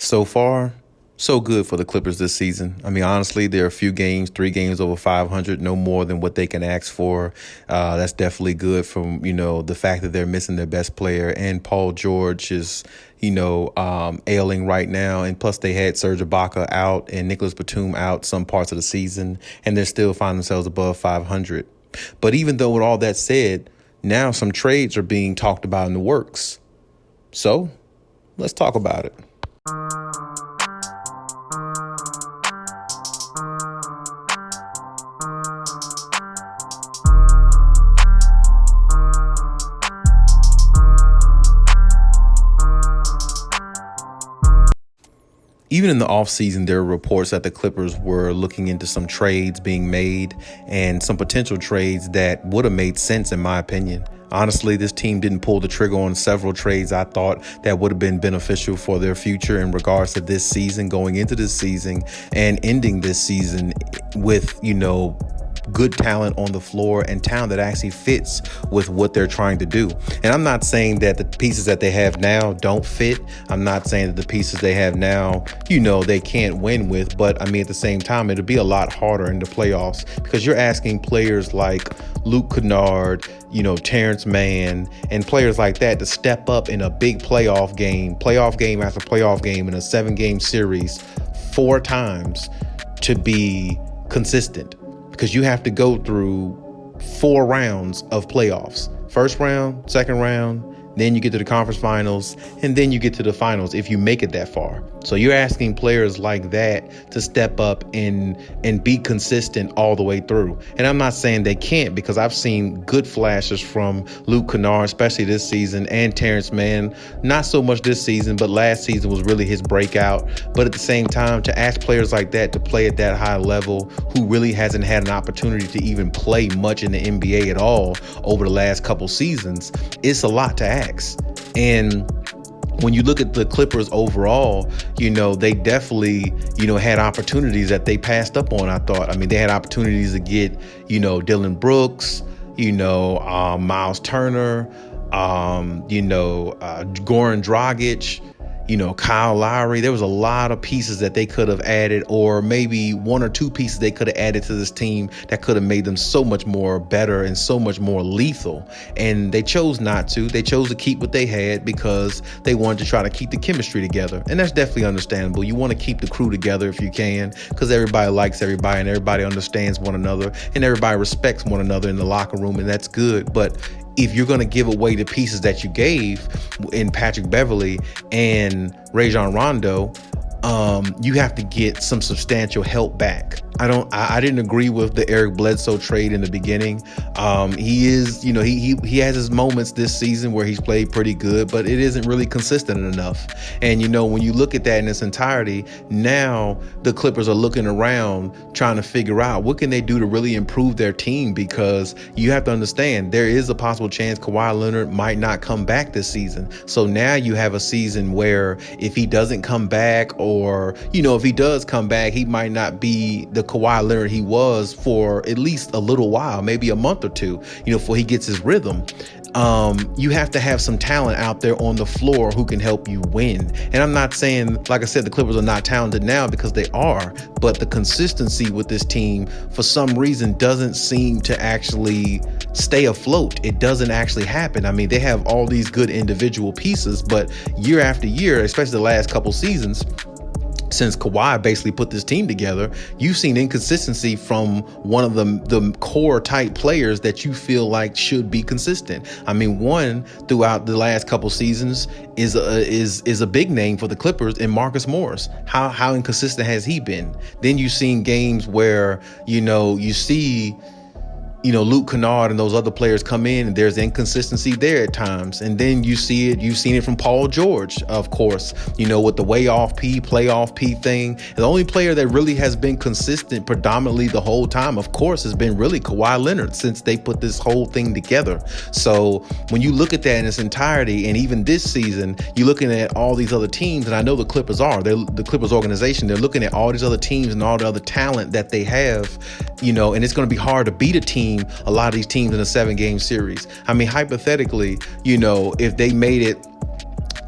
So far, so good for the Clippers this season. I mean, honestly, there are a few games, 3 games over 500, no more than what they can ask for. That's definitely good from, the fact that they're missing their best player, and Paul George is, ailing right now. And plus they had Serge Ibaka out and Nicholas Batum out some parts of the season, and they're still finding themselves above 500. But even though with all that said, now some trades are being talked about in the works. So let's talk about it. Even in the offseason, there were reports that the Clippers were looking into some trades being made and some potential trades that would have made sense, in my opinion. Honestly, this team didn't pull the trigger on several trades I thought that would have been beneficial for their future in regards to this season, going into this season and ending this season with, good talent on the floor and talent that actually fits with what they're trying to do. And I'm not saying that the pieces that they have now don't fit. I'm not saying that the pieces they have now, they can't win with. But I mean, at the same time, it'll be a lot harder in the playoffs because you're asking players like Luke Kennard, Terrence Mann, and players like that to step up in a big playoff game after playoff game in a 7-game series 4 times to be consistent. Because you have to go through 4 rounds of playoffs. First round, second round, then you get to the conference finals, and then you get to the finals if you make it that far. So you're asking players like that to step up and be consistent all the way through. And I'm not saying they can't, because I've seen good flashes from Luke Kennard, especially this season, and Terrence Mann. Not so much this season, but last season was really his breakout. But at the same time, to ask players like that to play at that high level, who really hasn't had an opportunity to even play much in the NBA at all over the last couple seasons, it's a lot to ask. And when you look at the Clippers overall, they definitely, had opportunities that they passed up on, I thought. I mean, they had opportunities to get, Dylan Brooks, Miles Turner, Goran Dragic, Kyle Lowry. There was a lot of pieces that they could have added, or maybe 1 or 2 pieces they could have added to this team that could have made them so much more better and so much more lethal. And they chose not to. They chose to keep what they had because they wanted to try to keep the chemistry together. And that's definitely understandable. You want to keep the crew together if you can, because everybody likes everybody and everybody understands one another and everybody respects one another in the locker room, and that's good. But if you're going to give away the pieces that you gave in Patrick Beverley and Rajon Rondo, you have to get some substantial help back. I didn't agree with the Eric Bledsoe trade in the beginning. He is, he has his moments this season where he's played pretty good, but it isn't really consistent enough. And, when you look at that in its entirety, now the Clippers are looking around trying to figure out what can they do to really improve their team, because you have to understand there is a possible chance Kawhi Leonard might not come back this season. So now you have a season where if he doesn't come back, or, if he does come back, he might not be the Kawhi Leonard he was for at least a little while, maybe a month or 2, before he gets his rhythm. You have to have some talent out there on the floor who can help you win. And I'm not saying, like I said, the Clippers are not talented now, because they are, but the consistency with this team for some reason doesn't seem to actually stay afloat. It doesn't actually happen. I mean, they have all these good individual pieces, but year after year, especially the last couple seasons, since Kawhi basically put this team together, you've seen inconsistency from one of the core type players that you feel like should be consistent. I mean, one throughout the last couple seasons is a big name for the Clippers in Marcus Morris. How inconsistent has he been? Then you've seen games where, you see Luke Kennard and those other players come in and there's inconsistency there at times. And then you've seen it from Paul George, of course, with the way off P, play off P thing. And the only player that really has been consistent predominantly the whole time, of course, has been really Kawhi Leonard since they put this whole thing together. So when you look at that in its entirety, and even this season, you're looking at all these other teams, and I know the Clippers are, they're the Clippers organization, they're looking at all these other teams and all the other talent that they have, and it's going to be hard to beat a lot of these teams in a 7-game series. I mean, hypothetically, if they made it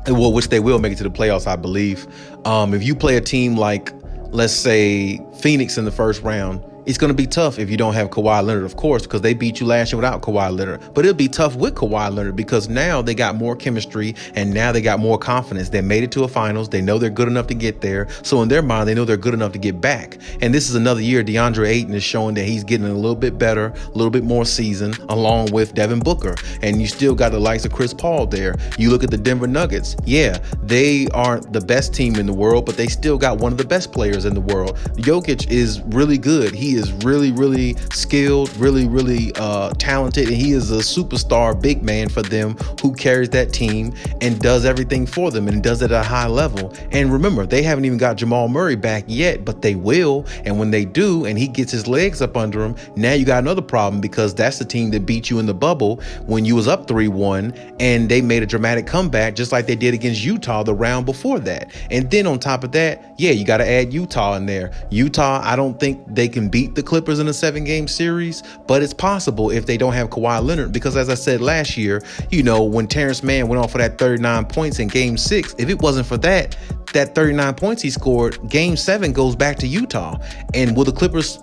well, which they will make it to the playoffs, I believe. If you play a team like, let's say, Phoenix in the first round, it's going to be tough if you don't have Kawhi Leonard, of course, because they beat you last year without Kawhi Leonard. But it'll be tough with Kawhi Leonard because now they got more chemistry and now they got more confidence. They made it to a finals. They know they're good enough to get there. So in their mind, they know they're good enough to get back. And this is another year DeAndre Ayton is showing that he's getting a little bit better, a little bit more seasoned, along with Devin Booker. And you still got the likes of Chris Paul there. You look at the Denver Nuggets. Yeah, they aren't the best team in the world, but they still got one of the best players in the world. Jokic is really good. He is really skilled, really talented, and he is a superstar big man for them who carries that team and does everything for them and does it at a high level. And remember, they haven't even got Jamal Murray back yet, but they will. And when they do, and he gets his legs up under him, now you got another problem because that's the team that beat you in the bubble when you was up 3-1, and they made a dramatic comeback just like they did against Utah the round before that. And then on top of that, yeah, you got to add Utah in there. Utah, I don't think they can beat the Clippers in a 7-game series, but it's possible if they don't have Kawhi Leonard, because as I said last year, when Terrence Mann went off for that 39 points in game 6, if it wasn't for that 39 points he scored, game 7 goes back to Utah. And will the Clippers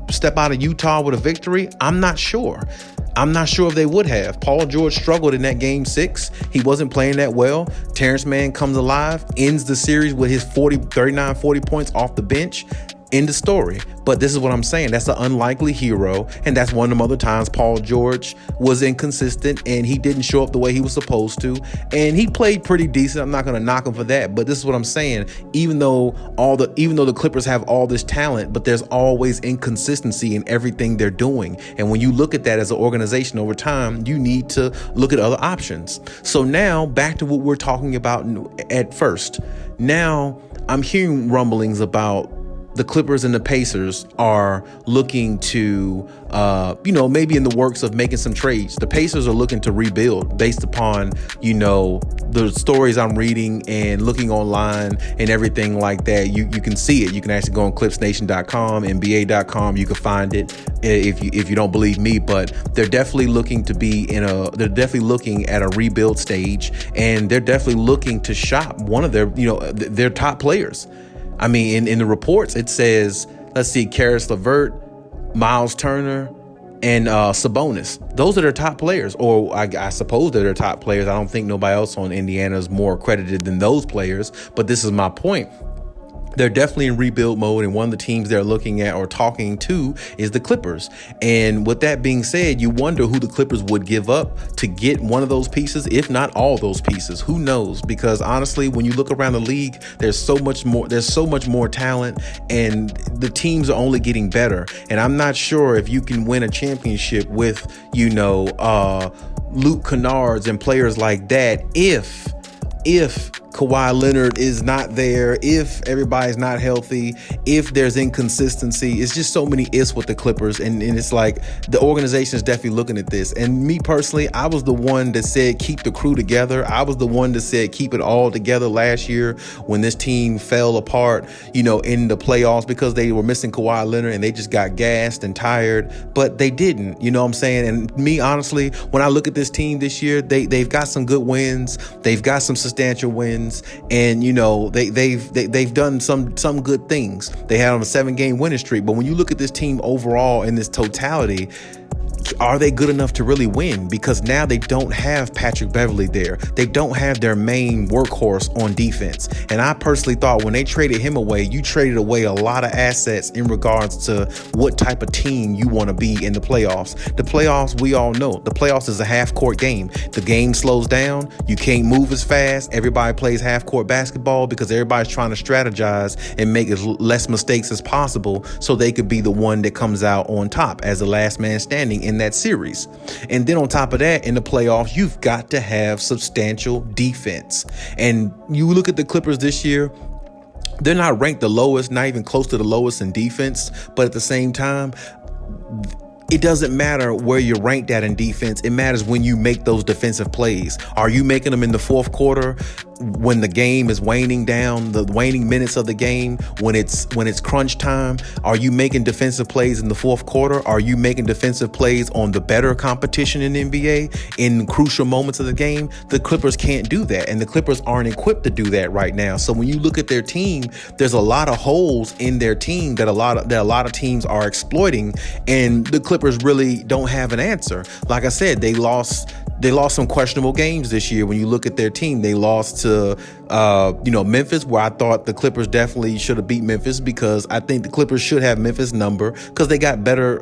step out of Utah with a victory? I'm not sure. I'm not sure if they would have. Paul George struggled in that game 6. He wasn't playing that well. Terrence Mann comes alive, ends the series with his 39, 40 points off the bench. End the story. But this is what I'm saying. That's an unlikely hero. And that's one of them other times Paul George was inconsistent and he didn't show up the way he was supposed to. And he played pretty decent. I'm not going to knock him for that. But this is what I'm saying. Even though the Clippers have all this talent, but there's always inconsistency in everything they're doing. And when you look at that as an organization over time, you need to look at other options. So now back to what we're talking about at first. Now I'm hearing rumblings about the Clippers and the Pacers are looking to, maybe in the works of making some trades. The Pacers are looking to rebuild based upon, the stories I'm reading and looking online and everything like that. You can see it. You can actually go on clipsnation.com, NBA.com. You can find it if you don't believe me, but they're definitely looking to they're definitely looking at a rebuild stage, and they're definitely looking to shop one of their top players. I mean, in the reports, it says, let's see, Karis LeVert, Miles Turner, and Sabonis. Those are their top players, or I suppose they're their top players. I don't think nobody else on Indiana is more accredited than those players, but this is my point. They're definitely in rebuild mode, and one of the teams they're looking at or talking to is the Clippers. And with that being said, you wonder who the Clippers would give up to get one of those pieces, if not all those pieces. Who knows? Because honestly, when you look around the league, there's so much more talent, and the teams are only getting better. And I'm not sure if you can win a championship with, Luke Kennards and players like that if Kawhi Leonard is not there, if everybody's not healthy, if there's inconsistency. It's just so many ifs with the Clippers, and it's like the organization is definitely looking at this. And me personally, I was the one that said keep the crew together. I was the one that said keep it all together last year when this team fell apart, in the playoffs because they were missing Kawhi Leonard and they just got gassed and tired, but they didn't, you know what I'm saying? And me, honestly, when I look at this team this year, they've got some good wins. They've got some substantial wins. And they've done some good things. They had on a 7-game winning streak. But when you look at this team overall in this totality, are they good enough to really win? Because now they don't have Patrick Beverley there. They don't have their main workhorse on defense. And I personally thought when they traded him away, you traded away a lot of assets in regards to what type of team you want to be in the playoffs. The playoffs, we all know, the playoffs is a half-court game. The game slows down. You can't move as fast. Everybody plays half-court basketball because everybody's trying to strategize and make as less mistakes as possible so they could be the one that comes out on top as the last man standing in that series. And then on top of that, in the playoffs, you've got to have substantial defense. And you look at the Clippers this year, they're not ranked the lowest, not even close to the lowest in defense, but at the same time, it doesn't matter where you're ranked at in defense. It matters when you make those defensive plays. Are you making them in the fourth quarter? when the game is waning down, the waning minutes of the game, when it's crunch time, are you making defensive plays in the fourth quarter? Are you making defensive plays on the better competition in the NBA in crucial moments of the game? The Clippers can't do that, and the Clippers aren't equipped to do that right now. So when you look at their team, there's a lot of holes in their team that a lot of teams are exploiting, and the Clippers really don't have an answer. Like I said, they lost some questionable games this year. When you look at their team, they lost to Memphis, where I thought the Clippers definitely should have beat Memphis, because I think the Clippers should have Memphis number because they got better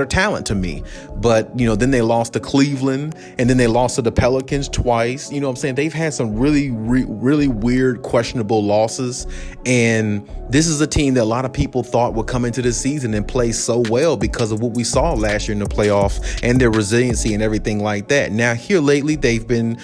talent to me. But then they lost to Cleveland, and then they lost to the Pelicans twice. You know what I'm saying? They've had some really weird, questionable losses, and this is a team that a lot of people thought would come into this season and play so well because of what we saw last year in the playoffs and their resiliency and everything like that. Now here lately, they've been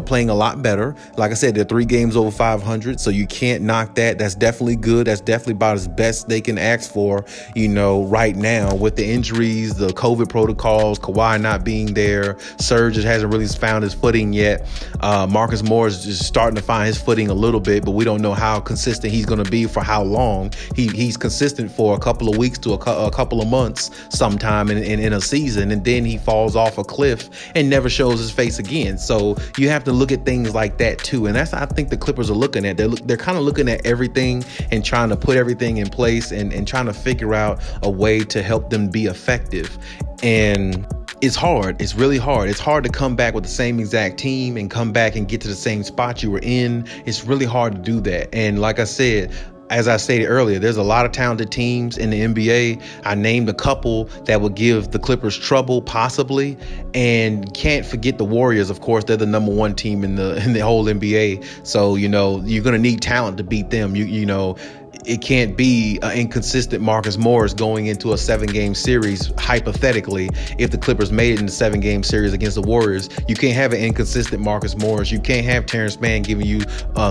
playing a lot better. Like I said, they're 3 games over 500, so you can't knock that. That's definitely good. That's definitely about as best they can ask for, right now, with the injuries, the COVID protocols, Kawhi not being there. Serge just hasn't really found his footing yet. Marcus Morris is just starting to find his footing a little bit, but we don't know how consistent he's going to be for how long. He's consistent for a couple of weeks to a couple of months sometime in a season, and then he falls off a cliff and never shows his face again. So you have to look at things like that too, and that's what I think the Clippers are looking at. They're kind of looking at everything and trying to put everything in place and trying to figure out a way to help them be effective. And it's hard. It's really hard. It's hard to come back with the same exact team and come back and get to the same spot you were in. It's really hard to do that. And like I said, as I stated earlier, there's a lot of talented teams in the NBA. I named a couple that would give the Clippers trouble, possibly. And can't forget the Warriors, of course. They're the number 1 team in the whole NBA. So, you're going to need talent to beat them. It can't be an inconsistent Marcus Morris going into a 7-game series, hypothetically, if the Clippers made it in the 7-game series against the Warriors. You can't have an inconsistent Marcus Morris. You can't have Terrence Mann giving you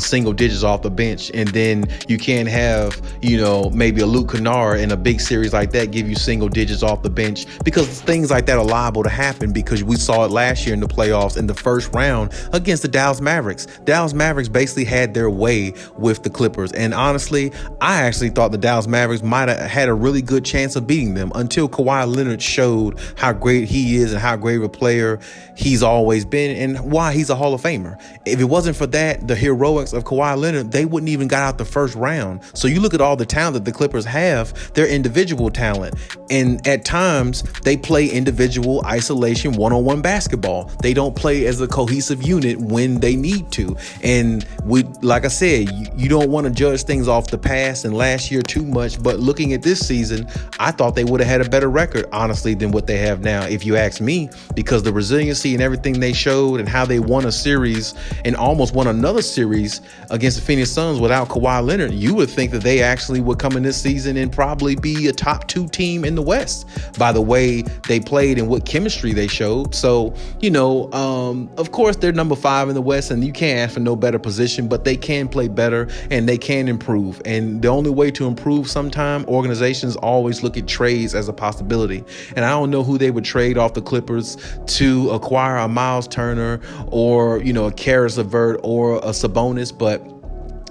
single digits off the bench. And then you can't have, maybe a Luke Kennard in a big series like that give you single digits off the bench, because things like that are liable to happen, because we saw it last year in the playoffs in the first round against the Dallas Mavericks. Dallas Mavericks basically had their way with the Clippers. And honestly, I actually thought the Dallas Mavericks might have had a really good chance of beating them until Kawhi Leonard showed how great he is and how great of a player he's always been and why he's a Hall of Famer. If it wasn't for that, the heroics of Kawhi Leonard, they wouldn't even got out the first round. So you look at all the talent that the Clippers have, their individual talent. And at times, they play individual isolation, one-on-one basketball. They don't play as a cohesive unit when they need to. And like I said, you don't want to judge things off the past and last year too much, but looking at this season, I thought they would have had a better record, honestly, than what they have now, if you ask me, because the resiliency and everything they showed and how they won a series and almost won another series against the Phoenix Suns without Kawhi Leonard, you would think that they actually would come in this season and probably be a top 2 team in the West by the way they played and what chemistry they showed. So, of course, they're number 5 in the West, and you can't ask for no better position, but they can play better and they can improve. And the only way to improve sometime, organizations always look at trades as a possibility. And I don't know who they would trade off the Clippers to acquire a Miles Turner or, a Karis LeVert or a Sabonis, but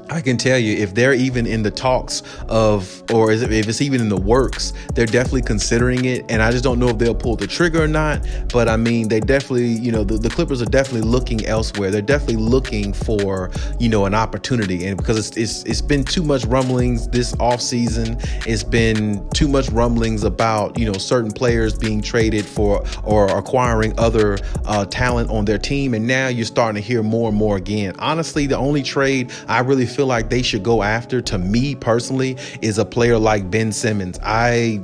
I can tell you, if they're even in the talks of, or if it's even in the works, they're definitely considering it. And I just don't know if they'll pull the trigger or not. But I mean, they definitely, the Clippers are definitely looking elsewhere. They're definitely looking for, an opportunity. And because it's been too much rumblings this offseason, it's been too much rumblings about, certain players being traded for or acquiring other talent on their team. And now you're starting to hear more and more again. Honestly, the only trade I really feel like they should go after, to me personally, is a player like Ben Simmons. I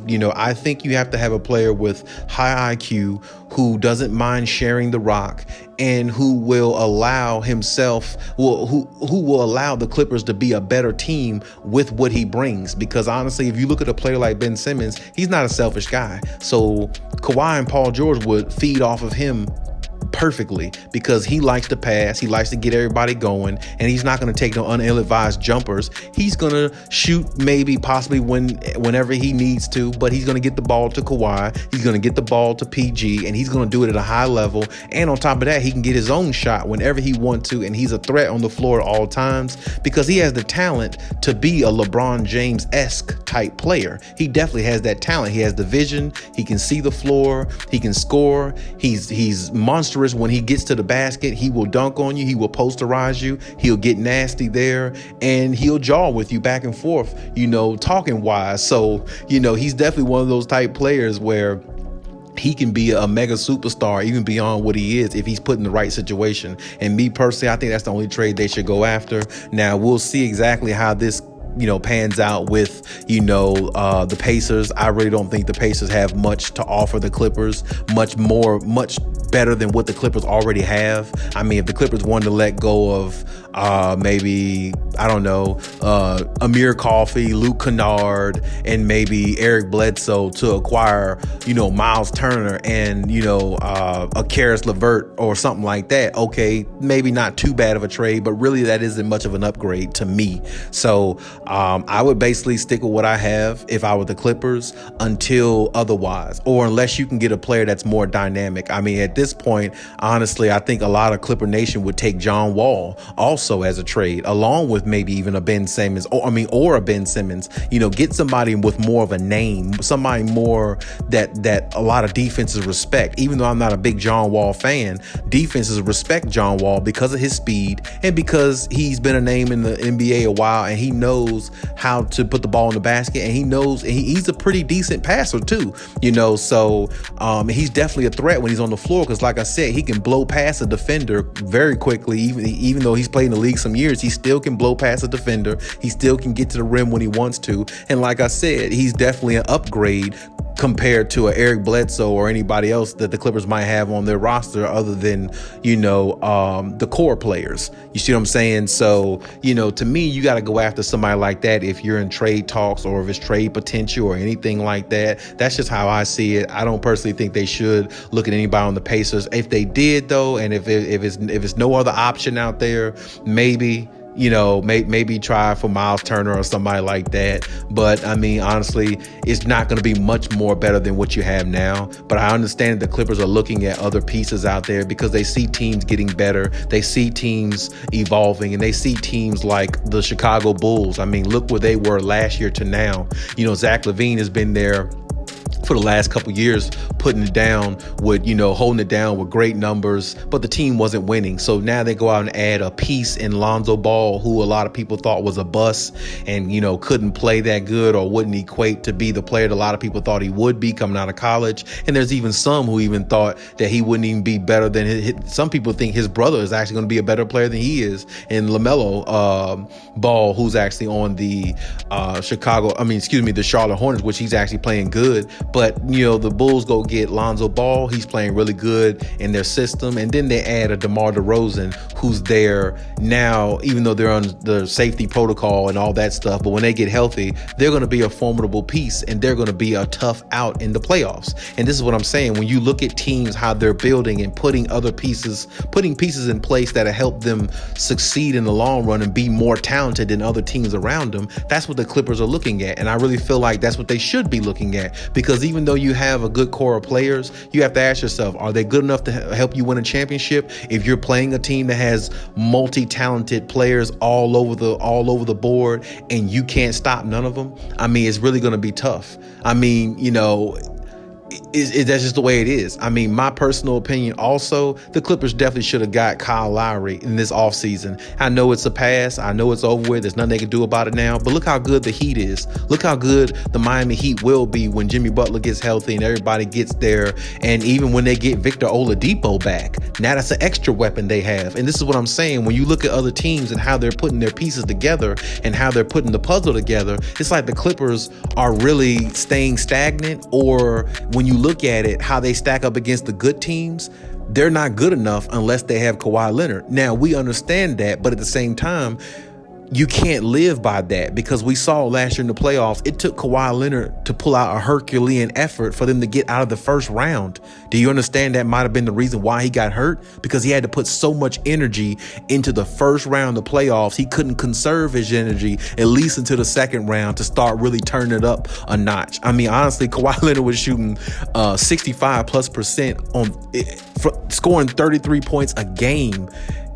think you have to have a player with high IQ who doesn't mind sharing the rock and who will allow who will allow the Clippers to be a better team with what he brings. Because honestly, if you look at a player like Ben Simmons, he's not a selfish guy. So Kawhi and Paul George would feed off of him perfectly because he likes to pass. He likes to get everybody going, and he's not going to take no ill-advised jumpers. He's going to shoot maybe possibly whenever he needs to, but he's going to get the ball to Kawhi. He's going to get the ball to PG, and he's going to do it at a high level. And on top of that, he can get his own shot whenever he wants to, and he's a threat on the floor at all times because he has the talent to be a LeBron James-esque type player. He definitely has that talent. He has the vision. He can see the floor. He can score. He's monstrous when he gets to the basket. He will dunk on you. He will posterize you. He'll get nasty there, and he'll jaw with you back and forth, talking wise. So, he's definitely one of those type players where he can be a mega superstar even beyond what he is if he's put in the right situation. And me personally, I think that's the only trade they should go after. Now, we'll see exactly how this pans out with, the Pacers. I really don't think the Pacers have much to offer the Clippers, much better than what the Clippers already have. I mean, if the Clippers wanted to let go of maybe, I don't know, Amir Coffey, Luke Kennard, and maybe Eric Bledsoe to acquire, Miles Turner and, a Karis LeVert or something like that. Okay, maybe not too bad of a trade, but really that isn't much of an upgrade to me. So I would basically stick with what I have if I were the Clippers until otherwise, or unless you can get a player that's more dynamic. I mean, at this point, honestly, I think a lot of Clipper Nation would take John Wall also as a trade, along with maybe even a Ben Simmons, or a Ben Simmons. Get somebody with more of a name, somebody more that a lot of defenses respect. Even though I'm not a big John Wall fan, defenses respect John Wall because of his speed and because he's been a name in the NBA a while, and he knows how to put the ball in the basket, and he knows he's a pretty decent passer too. So he's definitely a threat when he's on the floor because, like I said, he can blow past a defender very quickly. Even though he's played in the league some years, he still can blow past a defender. He still can get to the rim when he wants to. And like I said, he's definitely an upgrade compared to a Eric Bledsoe or anybody else that the Clippers might have on their roster other than, the core players. You see what I'm saying? So, to me, you got to go after somebody like that if you're in trade talks or if it's trade potential or anything like that. That's just how I see it. I don't personally think they should look at anybody on the Pacers. If they did, though, and if it's no other option out there, maybe maybe try for Miles Turner or somebody like that. But I mean, honestly, it's not going to be much more better than what you have now. But I understand the Clippers are looking at other pieces out there because they see teams getting better. They see teams evolving, and they see teams like the Chicago Bulls. I mean, look where they were last year to now. Zach LaVine has been there for the last couple years, putting it down with, holding it down with great numbers, but the team wasn't winning. So now they go out and add a piece in Lonzo Ball, who a lot of people thought was a bust and, couldn't play that good or wouldn't equate to be the player that a lot of people thought he would be coming out of college. And there's even some who even thought that he wouldn't even be better than some people think his brother is actually going to be a better player than he is in LaMelo Ball, who's actually on the the Charlotte Hornets, which he's actually playing good. But, the Bulls go get Lonzo Ball. He's playing really good in their system. And then they add a DeMar DeRozan, who's there now, even though they're on the safety protocol and all that stuff. But when they get healthy, they're going to be a formidable piece, and they're going to be a tough out in the playoffs. And this is what I'm saying. When you look at teams, how they're building and putting pieces in place that help them succeed in the long run and be more talented than other teams around them, that's what the Clippers are looking at. And I really feel like that's what they should be looking at, because even though you have a good core of players, you have to ask yourself, are they good enough to help you win a championship? If you're playing a team that has multi-talented players all over the board and you can't stop none of them, I mean, it's really going to be tough. I mean, that's just the way it is. I mean, my personal opinion also, the Clippers definitely should have got Kyle Lowry in this offseason. I know it's a pass. I know it's over with. There's nothing they can do about it now. But look how good the Heat is. Look how good the Miami Heat will be when Jimmy Butler gets healthy and everybody gets there. And even when they get Victor Oladipo back, now that's an extra weapon they have. And this is what I'm saying. When you look at other teams and how they're putting their pieces together and how they're putting the puzzle together, it's like the Clippers are really staying stagnant, or when you look at it, how they stack up against the good teams, they're not good enough unless they have Kawhi Leonard. Now, we understand that, but at the same time, you can't live by that, because we saw last year in the playoffs, it took Kawhi Leonard to pull out a Herculean effort for them to get out of the first round. Do you understand that might have been the reason why he got hurt? Because he had to put so much energy into the first round of the playoffs. He couldn't conserve his energy at least until the second round to start really turning it up a notch. I mean, honestly, Kawhi Leonard was shooting 65+% on scoring 33 points a game.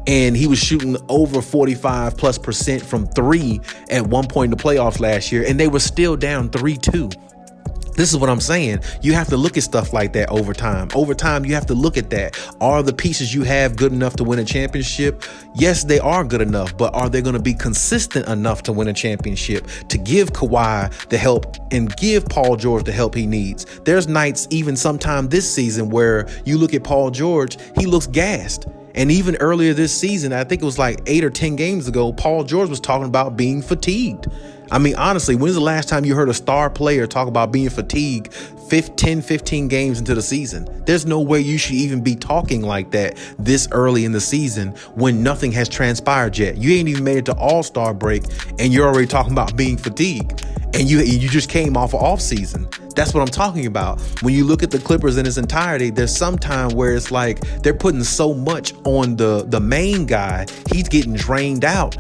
And he was shooting over 45+% from three at one point in the playoffs last year. And they were still down 3-2. This is what I'm saying. You have to look at stuff like that over time. Over time, you have to look at that. Are the pieces you have good enough to win a championship? Yes, they are good enough, but are they going to be consistent enough to win a championship, to give Kawhi the help and give Paul George the help he needs? There's nights, even sometime this season, where you look at Paul George, he looks gassed. And even earlier this season, I think it was like 8 or 10 games ago, Paul George was talking about being fatigued. I mean, honestly, when's the last time you heard a star player talk about being fatigued 15 games into the season? There's no way you should even be talking like that this early in the season when nothing has transpired yet. You ain't even made it to All-Star break and you're already talking about being fatigued. And you just came off of off season. That's what I'm talking about. When you look at the Clippers in its entirety, there's some time where it's like they're putting so much on the main guy. He's getting drained out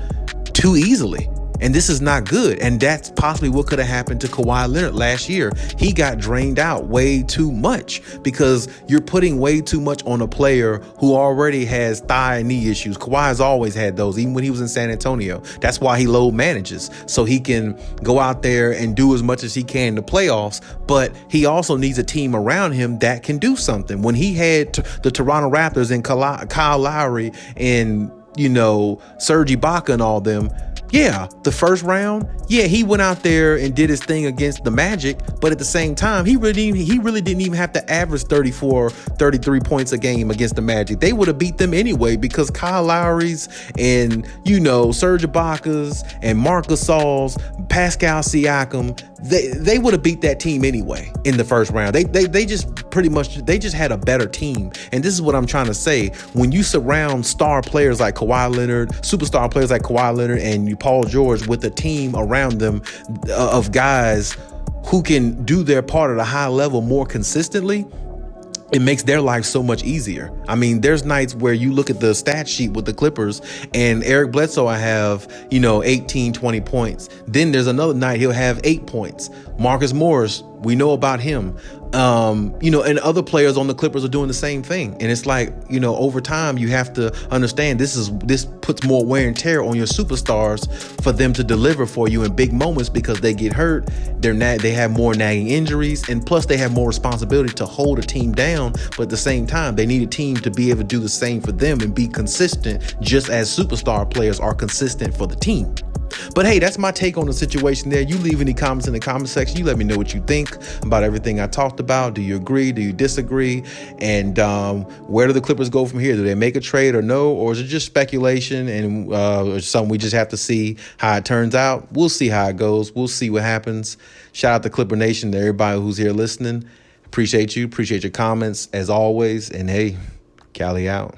too easily. And this is not good. And that's possibly what could have happened to Kawhi Leonard last year. He got drained out way too much because you're putting way too much on a player who already has thigh and knee issues. Kawhi's always had those, even when he was in San Antonio. That's why he load manages, so he can go out there and do as much as he can in the playoffs. But he also needs a team around him that can do something. When he had the Toronto Raptors and Kyle Lowry and, Serge Ibaka and all them, yeah, the first round, yeah, he went out there and did his thing against the Magic, but at the same time, he really didn't even have to average 34, 33 points a game against the Magic. They would have beat them anyway because Kyle Lowry's and, Serge Ibaka's and Marc Gasol's, Pascal Siakam, they would have beat that team anyway in the first round. They just had a better team. And this is what I'm trying to say. When you surround star players like Kawhi Leonard, superstar players like Kawhi Leonard and Paul George with a team around them of guys who can do their part at a high level more consistently, it makes their life so much easier. I mean, there's nights where you look at the stat sheet with the Clippers and Eric Bledsoe, I have, 18, 20 points. Then there's another night he'll have 8 points. Marcus Morris, we know about him. And other players on the Clippers are doing the same thing. And it's like, over time, you have to understand this puts more wear and tear on your superstars for them to deliver for you in big moments because they get hurt. They have more nagging injuries, and plus they have more responsibility to hold a team down. But at the same time, they need a team to be able to do the same for them and be consistent, just as superstar players are consistent for the team. But hey, that's my take on the situation there. You leave any comments in the comment section. You let me know what you think about everything I talked about. Do you agree? Do you disagree? And where do the Clippers go from here? Do they make a trade or no? Or is it just speculation and or something we just have to see how it turns out? We'll see how it goes. We'll see what happens. Shout out to Clipper Nation, to everybody who's here listening. Appreciate you. Appreciate your comments as always. And hey, Cali out.